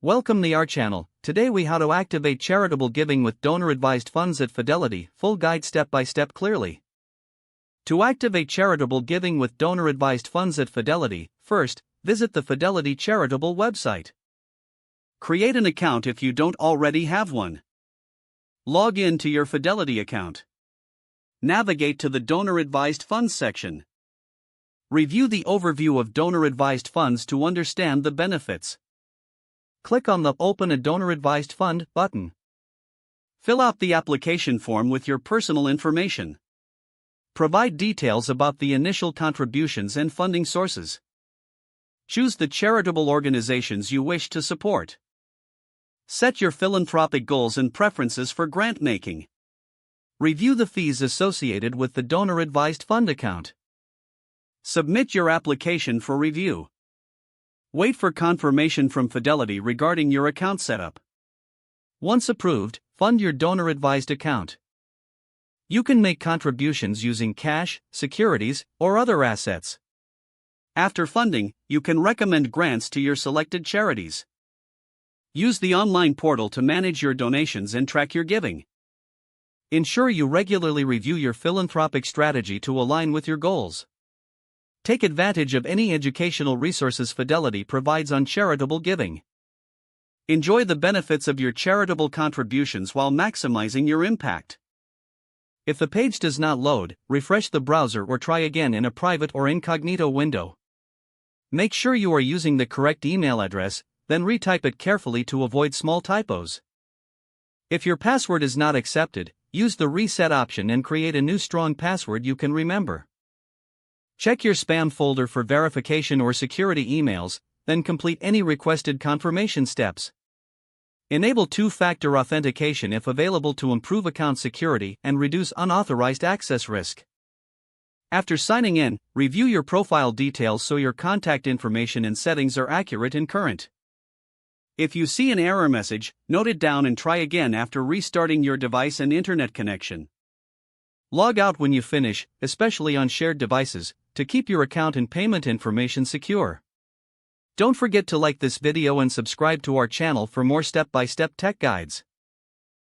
Welcome to our channel. Today we how to activate charitable giving with donor-advised funds at Fidelity. Full guide step by step clearly. To activate charitable giving with donor-advised funds at Fidelity, first, visit the Fidelity Charitable website. Create an account if you don't already have one. Log in to your Fidelity account. Navigate to the Donor-Advised Funds section. Review the overview of donor-advised funds to understand the benefits. Click on the Open a Donor-Advised Fund button. Fill out the application form with your personal information. Provide details about the initial contributions and funding sources. Choose the charitable organizations you wish to support. Set your philanthropic goals and preferences for grant making. Review the fees associated with the donor-advised fund account. Submit your application for review. Wait for confirmation from Fidelity regarding your account setup. Once approved, fund your donor-advised account. You can make contributions using cash, securities, or other assets. After funding, you can recommend grants to your selected charities. Use the online portal to manage your donations and track your giving. Ensure you regularly review your philanthropic strategy to align with your goals. Take advantage of any educational resources Fidelity provides on charitable giving. Enjoy the benefits of your charitable contributions while maximizing your impact. If the page does not load, refresh the browser or try again in a private or incognito window. Make sure you are using the correct email address, then retype it carefully to avoid small typos. If your password is not accepted, use the reset option and create a new strong password you can remember. Check your spam folder for verification or security emails, then complete any requested confirmation steps. Enable two-factor authentication if available to improve account security and reduce unauthorized access risk. After signing in, review your profile details so your contact information and settings are accurate and current. If you see an error message, note it down and try again after restarting your device and internet connection. Log out when you finish, especially on shared devices, to keep your account and payment information secure. Don't forget to like this video and subscribe to our channel for more step-by-step tech guides.